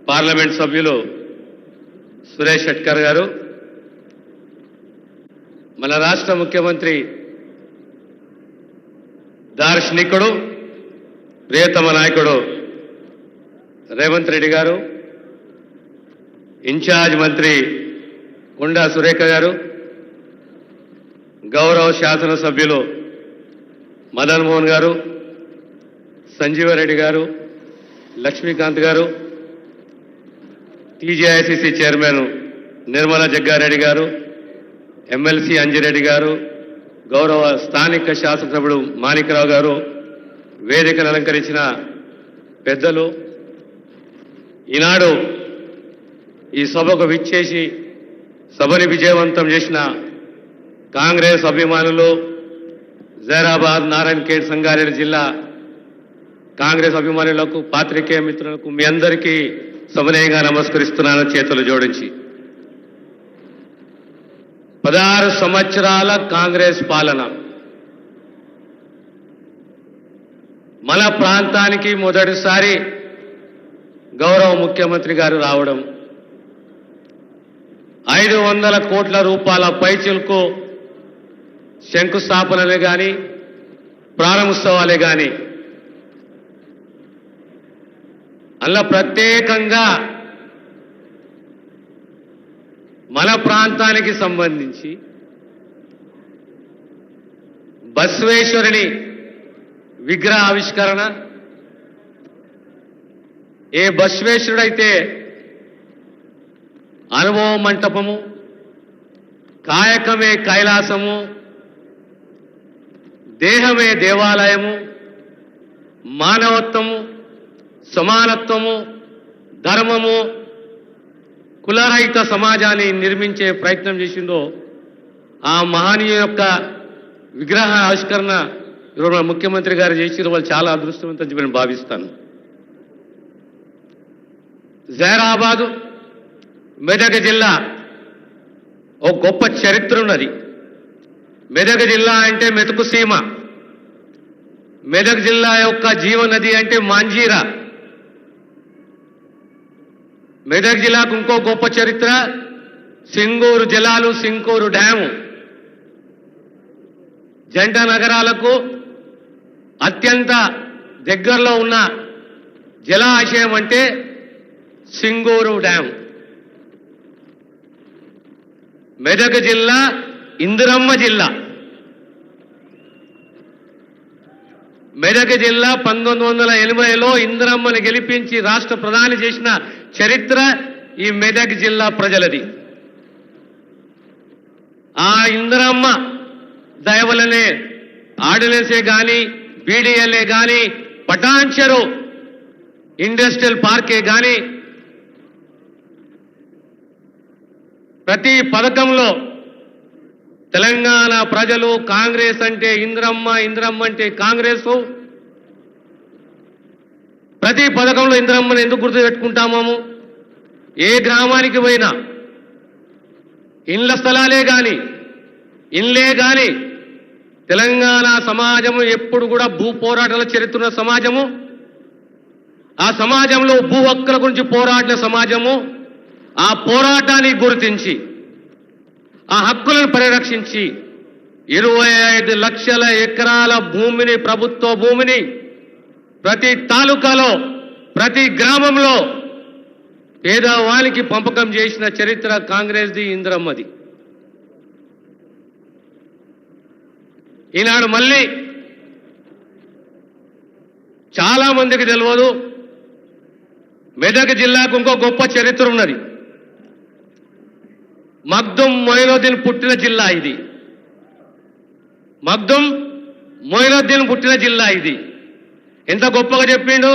Parliament సభ్యులు సురేష్ షెట్కర్ గారు, మన రాష్ట్ర ముఖ్యమంత్రి దార్శనికుడు ప్రియతమ నాయకుడు రేవంత్ రెడ్డి గారు, ఇన్ఛార్జ్ మంత్రి కొండా సురేఖ గారు, గౌరవ శాసనసభ్యులు మదన్ మోహన్ గారు, సంజీవరెడ్డి గారు, లక్ష్మీకాంత్ గారు, టీజేఐసీసీ చైర్మన్ నిర్మలా జగ్గారెడ్డి గారు, ఎమ్మెల్సీ అంజిరెడ్డి గారు, గౌరవ స్థానిక శాసనసభ్యుడు మాణిక్రావు గారు, వేదికను అలంకరించిన పెద్దలు, ఈనాడు ఈ సభకు విచ్చేసి సభని విజయవంతం చేసిన కాంగ్రెస్ అభిమానులు, జైరాబాద్, నారాయణఖేడ్, సంగారెడ్డి జిల్లా కాంగ్రెస్ అభిమానులకు, పాత్రికేయ మిత్రులకు మీ అందరికీ సమనయంగా నమస్కరిస్తున్నాను చేతులు జోడించి. 16 సంవత్సరాల కాంగ్రెస్ పాలన మన ప్రాంతానికి మొదటిసారి గౌరవ ముఖ్యమంత్రి గారు రావడం, 500 కోట్ల రూపాయల పైచిలకు శంకుస్థాపనలే కానీ ప్రారంభోత్సవాలే కానీ అలా ప్రత్యేకంగా మన ప్రాంతానికి సంబంధించి బసవేశ్వరుని విగ్రహ ఆవిష్కరణ, ఏ బసవేశ్వరుడైతే అనుభవ మంటపము, కాయకమే కైలాసము, దేహమే దేవాలయము, మానవత్వము, సమానత్వము, ధర్మము, కులరహిత సమాజాన్ని నిర్మించే ప్రయత్నం చేసిందో ఆ మహనీయు యొక్క విగ్రహ ఆవిష్కరణ ఈరోజు ముఖ్యమంత్రి గారు చేసిన వాళ్ళు చాలా అదృష్టవంతం చెప్పి నేను భావిస్తాను. జైరాబాదు, మెదక్ జిల్లా ఒక గొప్ప చరిత్ర ఉన్నది. మెదక్ జిల్లా అంటే మెతుకు సీమ, మెదక్ జిల్లా యొక్క జీవనది అంటే మాంజీరా. మెదక్ జిల్లాకు ఇంకో గొప్ప చరిత్ర సింగూరు జలాలు, సింగూరు డ్యాము. జంట నగరాలకు అత్యంత దగ్గరలో ఉన్న జలాశయం అంటే సింగూరు డ్యాము. మెదక్ జిల్లా ఇందిరమ్మ జిల్లా. మెదక్ జిల్లా 1980లో ఇందిరమ్మను గెలిపించి రాష్ట్ర ప్రధాని చేసిన చరిత్ర ఈ మెదక్ జిల్లా ప్రజలది. ఆ ఇందిరమ్మ దయవలనే ఆర్డినెన్సే కానీ, బీడీఎల్ఏ కానీ, పటాన్చెరు ఇండస్ట్రియల్ పార్కే కానీ ప్రతి పథకంలో తెలంగాణ ప్రజలు కాంగ్రెస్ అంటే ఇందిరమ్మ, ఇందిరమ్మ అంటే కాంగ్రెస్. ప్రతి పథకంలో ఇందిరమ్మను ఎందుకు గుర్తు పెట్టుకుంటాము? ఏ గ్రామానికి పోయినా ఇండ్ల స్థలాలే కానీ, ఇండ్లే కానీ, తెలంగాణ సమాజము ఎప్పుడు కూడా భూ పోరాటాల చరిత్ర ఉన్న సమాజము. ఆ సమాజంలో భూ హక్కుల గురించి పోరాడిన సమాజము. ఆ పోరాటాన్ని గుర్తించి ఆ హక్కులను పరిరక్షించి 25 లక్షల ఎకరాల భూమిని, ప్రభుత్వ భూమిని ప్రతి తాలూకాలో, ప్రతి గ్రామంలో పేదవానికి పంపకం చేసిన చరిత్ర కాంగ్రెస్ది, ఇందిరమ్మది. ఈనాడు మళ్ళీ చాలా మందికి తెలియదు, మెదక్ జిల్లాకు ఇంకో గొప్ప చరిత్ర ఉన్నది. మగ్దుం మొయినుద్దీన్ పుట్టిన జిల్లా ఇది. మగ్దుం మొయినుద్దీన్ పుట్టిన జిల్లా ఇది. ఎంత గొప్పగా చెప్పిండు,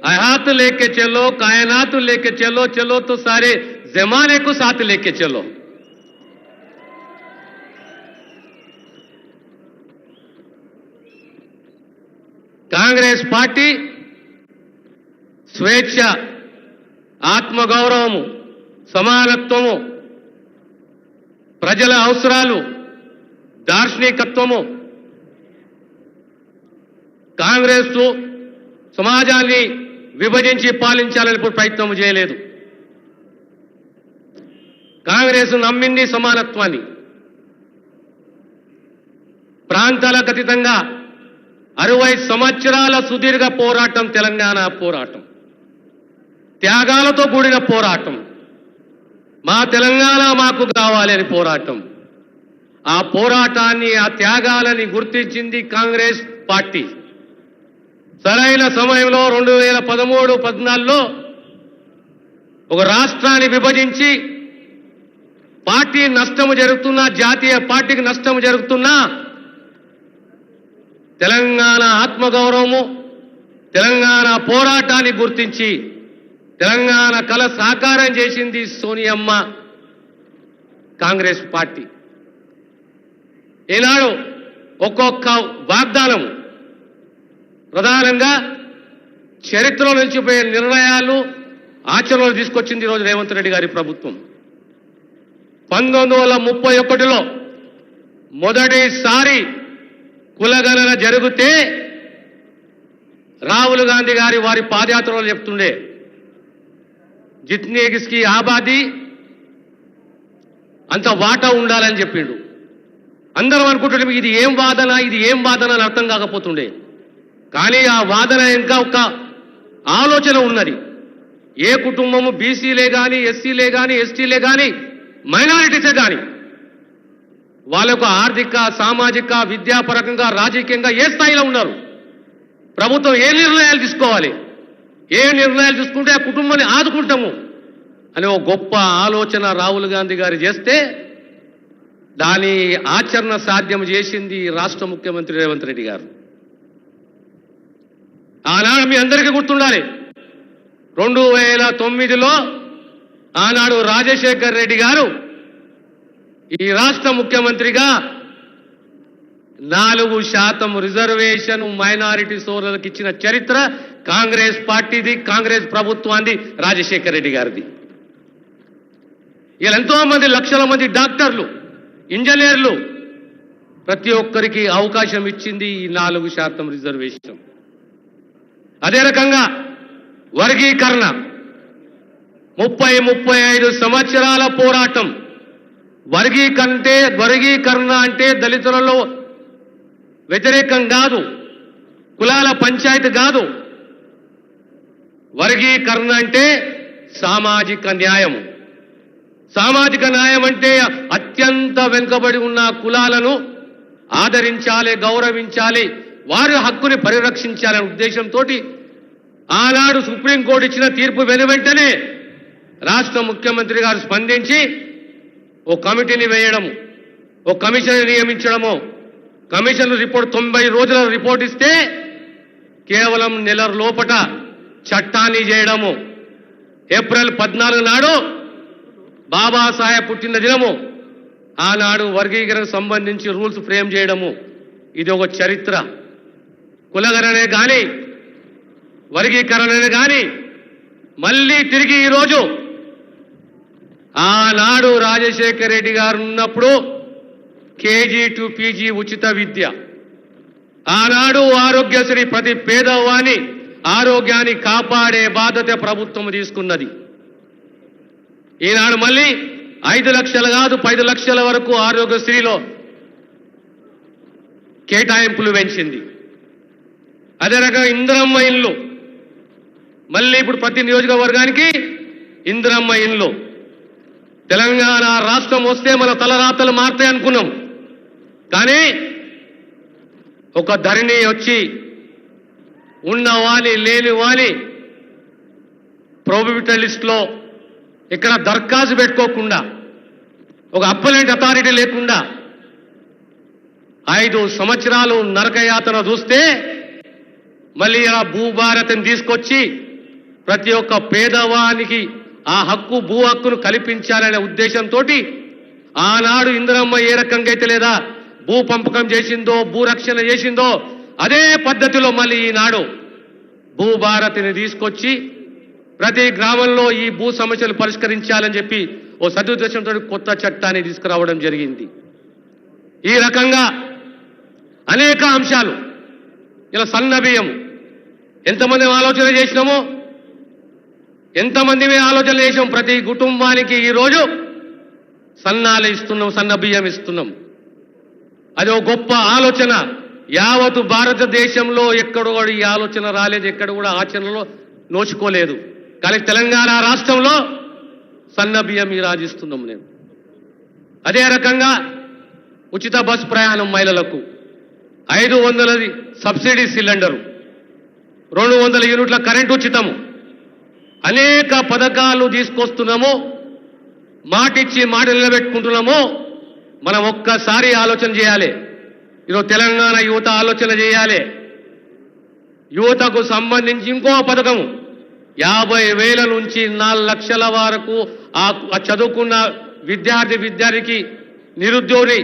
హయాత్ లేకే చలో, కాయనాత్ లేకే చలో, చలో తో సారే జమానే కు సాత్ లేకే చలో. కాంగ్రెస్ పార్టీ స్వేచ్ఛ, ఆత్మగౌరవము, సమానత్వము, ప్రజల అవసరాలు, దార్శనికత్వము, కాంగ్రెస్ సమాజాన్ని విభజించి పాలించాలని ప్రయత్నం చేయలేదు. కాంగ్రెస్ నమ్మింది సమానత్వాన్ని. ప్రాంతాలకు అతీతంగా 60 సంవత్సరాల సుదీర్ఘ పోరాటం తెలంగాణ పోరాటం, త్యాగాలతో కూడిన పోరాటం. మా తెలంగాణ మాకు కావాలి అని పోరాటం. ఆ పోరాటాన్ని, ఆ త్యాగాలని గుర్తించింది కాంగ్రెస్ పార్టీ. సరైన సమయంలో 2013-14లో ఒక రాష్ట్రాన్ని విభజించి పార్టీ నష్టము జరుగుతున్నా, జాతీయ పార్టీకి నష్టము జరుగుతున్నా తెలంగాణ ఆత్మగౌరవము, తెలంగాణ పోరాటాన్ని గుర్తించి తెలంగాణ కల సాకారం చేసింది సోనియమ్మ కాంగ్రెస్ పార్టీ. ఈనాడు ఒక్కొక్క వాగ్దానం ప్రధానంగా చరిత్రలో నిలిచిపోయే నిర్ణయాలు ఆచరణలో తీసుకొచ్చింది ఈరోజు రేవంత్ రెడ్డి గారి ప్రభుత్వం. 1931లో మొదటిసారి కులగణన జరిగితే రాహుల్ గాంధీ గారి వారి పాదయాత్రలో చెప్తుండే, జిత్నీ కిస్కి ఆబాదీ అంత వాటా ఉండాలని చెప్పిండు. అందరం అనుకుంటుంటే ఇది ఏం వాదన, ఇది ఏం వాదన అని అర్థం కాకపోతుండే. కానీ ఆ వాదన ఇంకా ఒక ఆలోచన ఉన్నది. ఏ కుటుంబము బీసీలే కానీ, ఎస్సీలే కానీ, ఎస్టీలే కానీ, మైనారిటీసే కానీ వాళ్ళకు ఆర్థిక, సామాజిక, విద్యాపరంగా, రాజకీయంగా ఏ స్థాయిలో ఉన్నారు, ప్రభుత్వం ఏ నిర్ణయాలు తీసుకోవాలి, ఏ నిర్ణయాలు తీసుకుంటే ఆ కుటుంబాన్ని ఆదుకుంటాము అనే ఒక గొప్ప ఆలోచన రాహుల్ గాంధీ గారు చేస్తే దాని ఆచరణ సాధ్యం చేసింది రాష్ట్ర ముఖ్యమంత్రి రేవంత్ రెడ్డి గారు. ఆనాడు మీ అందరికీ గుర్తుండాలి, 2009లో ఆనాడు రాజశేఖర్ రెడ్డి గారు ఈ రాష్ట్ర ముఖ్యమంత్రిగా 4% రిజర్వేషన్ మైనారిటీ సోదరులకు ఇచ్చిన చరిత్ర కాంగ్రెస్ పార్టీది, కాంగ్రెస్ ప్రభుత్వాన్ని, రాజశేఖర్ రెడ్డి గారిది. ఇలా ఎంతో మంది, లక్షల మంది డాక్టర్లు, ఇంజనీర్లు ప్రతి ఒక్కరికి అవకాశం ఇచ్చింది ఈ 4% రిజర్వేషన్. అదే రకంగా వర్గీకరణ 30-35 సంవత్సరాల పోరాటం. వర్గీకరణ అంటే దళితులలో వ్యతిరేకం కాదు, కులాల పంచాయతీ కాదు. వర్గీకరణ అంటే సామాజిక న్యాయం. సామాజిక న్యాయం అంటే అత్యంత వెనుకబడి ఉన్న కులాలను ఆదరించాలి, గౌరవించాలి, వారి హక్కుని పరిరక్షించాలనే ఉద్దేశంతో ఆనాడు సుప్రీంకోర్టు ఇచ్చిన తీర్పు వెనువెంటనే రాష్ట్ర ముఖ్యమంత్రి గారు స్పందించి ఓ కమిటీని వేయడము, ఓ కమిషన్ నియమించడము. కమిషన్ రిపోర్ట్ 90 రోజుల రిపోర్ట్ ఇస్తే కేవలం నెల లోపట చట్టాన్ని చేయడము. ఏప్రిల్ 14 నాడు బాబాసాహెబ్ పుట్టిన దినము, ఆనాడు వర్గీకరణకు సంబంధించి రూల్స్ ఫ్రేమ్ చేయడము. ఇది ఒక చరిత్ర. కులగణనే కానీ, వర్గీకరణనే కానీ మళ్ళీ తిరిగి ఈరోజు ఆనాడు రాజశేఖర్ రెడ్డి గారు ఉన్నప్పుడు కేజీ టు పీజీ ఉచిత విద్య, ఆనాడు ఆరోగ్యశ్రీ, ప్రతి పేదవాని ఆరోగ్యాన్ని కాపాడే బాధ్యత ప్రభుత్వం తీసుకున్నది. ఈనాడు మళ్ళీ 5 లక్షలు కాదు 10 లక్షల వరకు ఆరోగ్యశ్రీలో కేటాయింపులు పెంచింది. అదే రకంగా ఇందిరమ్మ ఇల్లు, మళ్ళీ ఇప్పుడు ప్రతి నియోజకవర్గానికి ఇందిరమ్మ ఇల్లు. తెలంగాణ రాష్ట్రం వస్తే మన తలరాతలు మారుతాయి అనుకున్నాం, కానీ ఒక ధరణి వచ్చి ఉన్నవాని లేని వాని ప్రోబిలిటీ లిస్ట్లో ఇక్కడ దరఖాస్తు పెట్టుకోకుండా, ఒక అప్పలెంట్ అథారిటీ లేకుండా 5 సంవత్సరాలు నరకయాతన చూస్తే మళ్ళీ ఆ భూభారతిని తీసుకొచ్చి ప్రతి ఒక్క పేదవానికి ఆ హక్కు, భూ హక్కును కల్పించాలనే ఉద్దేశంతో ఆనాడు ఇందిరమ్మ ఏ రకంగా అయితే లేదా భూ పంపకం చేసిందో, భూ రక్షణ చేసిందో అదే పద్ధతిలో మళ్ళీ ఈనాడు భూభారతిని తీసుకొచ్చి ప్రతి గ్రామంలో ఈ భూ సమస్యలు పరిష్కరించాలని చెప్పి ఓ సదుద్దేశంతో కొత్త చట్టాన్ని తీసుకురావడం జరిగింది. ఈ రకంగా అనేక అంశాలు. ఇలా సన్న బియ్యం ఎంతమంది ఆలోచన చేసినామో, ఎంతమంది ఆలోచన చేసాం. ప్రతి కుటుంబానికి ఈరోజు సన్నాలు ఇస్తున్నాం, సన్న బియ్యం ఇస్తున్నాం. అది ఒక గొప్ప ఆలోచన. యావత్తు భారతదేశంలో ఎక్కడ కూడా ఈ ఆలోచన రాలేదు, ఎక్కడ కూడా ఆచరణలో నోచుకోలేదు. కానీ తెలంగాణ రాష్ట్రంలో సన్న బియ్యం ఈ రాజిస్తున్నాం నేను. అదే రకంగా ఉచిత బస్ ప్రయాణం మహిళలకు, 500 సబ్సిడీ సిలిండరు, 200 యూనిట్ల కరెంటు ఉచితము, అనేక పథకాలు తీసుకొస్తున్నాము. మాటిచ్చి మాట నిలబెట్టుకుంటున్నాము. మనం ఒక్కసారి ఆలోచన చేయాలి. ఈరోజు తెలంగాణ యువత ఆలోచన చేయాలి. యువతకు సంబంధించి ఇంకో పథకము 50,000 నుంచి 4 లక్షల వరకు ఆ చదువుకున్న విద్యార్థికి నిరుద్యోగి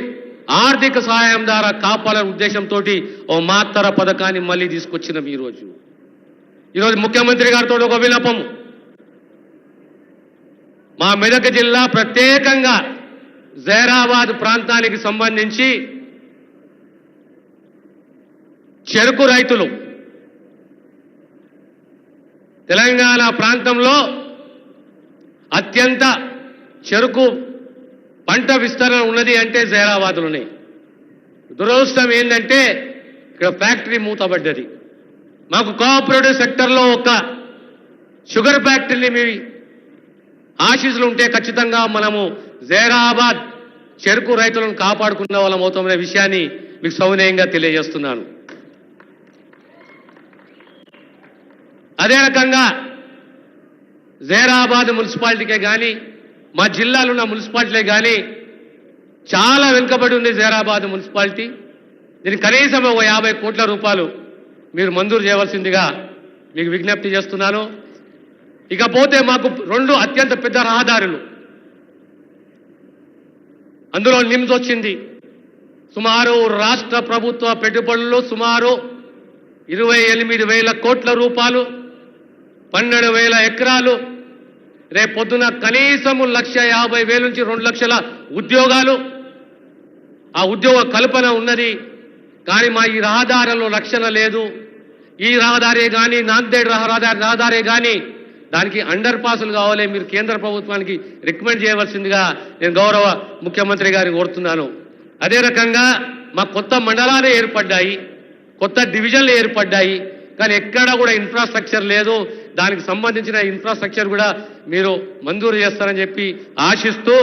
ఆర్థిక సహాయం ద్వారా కాపాడాలనే ఉద్దేశంతో ఓ మాత్తర పథకాన్ని మళ్ళీ తీసుకొచ్చినాం. ఈరోజు ముఖ్యమంత్రి గారితో ఒక విన్నపం. మా మెదక్ జిల్లా ప్రత్యేకంగా జైరాబాద్ ప్రాంతానికి సంబంధించి చెరుకు రైతులు, తెలంగాణ ప్రాంతంలో అత్యంత చెరుకు పంట విస్తరణ ఉన్నది అంటే జైరాబాద్లోనే. దురదృష్టం ఏంటంటే ఇక్కడ ఫ్యాక్టరీ మూతబడ్డది. మాకు కోఆపరేటివ్ సెక్టర్లో ఒక షుగర్ ఫ్యాక్టరీని మీ ఆశీస్సులు ఉంటే ఖచ్చితంగా మనము జైరాబాద్ చెరుకు రైతులను కాపాడుకున్న వాళ్ళం అవుతామనే విషయాన్ని మీకు సౌనయంగా తెలియజేస్తున్నాను. అదే రకంగా జైరాబాద్ మున్సిపాలిటీకే కానీ, మా జిల్లాలో ఉన్న మున్సిపాలిటీలే కానీ చాలా వెనుకబడి ఉంది జైరాబాద్ మున్సిపాలిటీ. దీనికి కనీసం ఒక 50 కోట్ల రూపాయలు మీరు మంజూరు చేయవలసిందిగా మీకు విజ్ఞప్తి చేస్తున్నాను. ఇకపోతే మాకు 2 అత్యంత పెద్ద రహదారులు, అందులో నిమ్స్ వచ్చింది. సుమారు రాష్ట్ర ప్రభుత్వ పెట్టుబడులు సుమారు 28,000 కోట్ల రూపాయలు, 12,000 ఎకరాలు. రేపొద్దున కనీసము 1,50,000 నుంచి 2 లక్షల ఉద్యోగాలు, ఆ ఉద్యోగ కల్పన ఉన్నది. కానీ మా ఈ రహదారుల్లో రక్షణ లేదు. ఈ రహదారే కానీ, నాందేడ్ రహదారే కానీ దానికి అండర్ పాసులు కావాలి. మీరు కేంద్ర ప్రభుత్వానికి రికమెండ్ చేయవలసిందిగా నేను గౌరవ ముఖ్యమంత్రి గారిని కోరుతున్నాను. అదే రకంగా మా కొత్త మండలాలు ఏర్పడ్డాయి, కొత్త డివిజన్లు ఏర్పడ్డాయి. కానీ ఎక్కడా కూడా ఇన్ఫ్రాస్ట్రక్చర్ లేదు. దానికి సంబంధించిన ఇన్ఫ్రాస్ట్రక్చర్ కూడా మీరు మంజూరు చేస్తారని చెప్పి ఆశిస్తూ,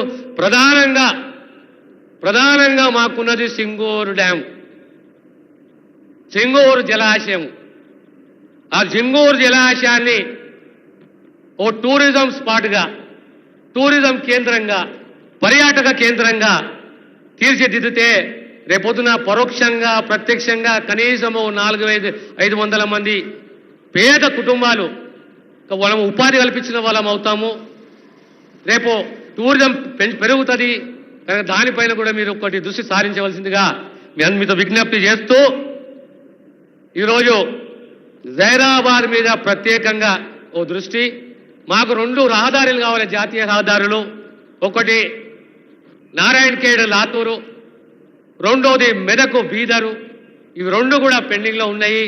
ప్రధానంగా మాకున్నది సింగూరు డ్యాం, సింగూరు జలాశయం. ఆ సింగూరు జలాశయాన్ని ఓ టూరిజం స్పాట్గా, టూరిజం కేంద్రంగా, పర్యాటక కేంద్రంగా తీర్చిదిద్దితే రేపొద్దున పరోక్షంగా ప్రత్యక్షంగా కనీసము 4,500 మంది పేద కుటుంబాలు మనం ఉపాధి కల్పించిన వాళ్ళం అవుతాము. రేపు టూరిజం పెరుగుతుంది. కనుక దానిపైన కూడా మీరు ఒకటి దృష్టి సారించవలసిందిగా మీతో విజ్ఞప్తి చేస్తూ, ఈరోజు జైరాబాద్ మీద ప్రత్యేకంగా ఓ దృష్టి. మాకు 2 రహదారులు కావాలి, జాతీయ రహదారులు. ఒకటి నారాయణఖేడ్ లాతూరు, రెండోది మెదక్ బీదరు. ఇవి 2 కూడా పెండింగ్లో ఉన్నాయి.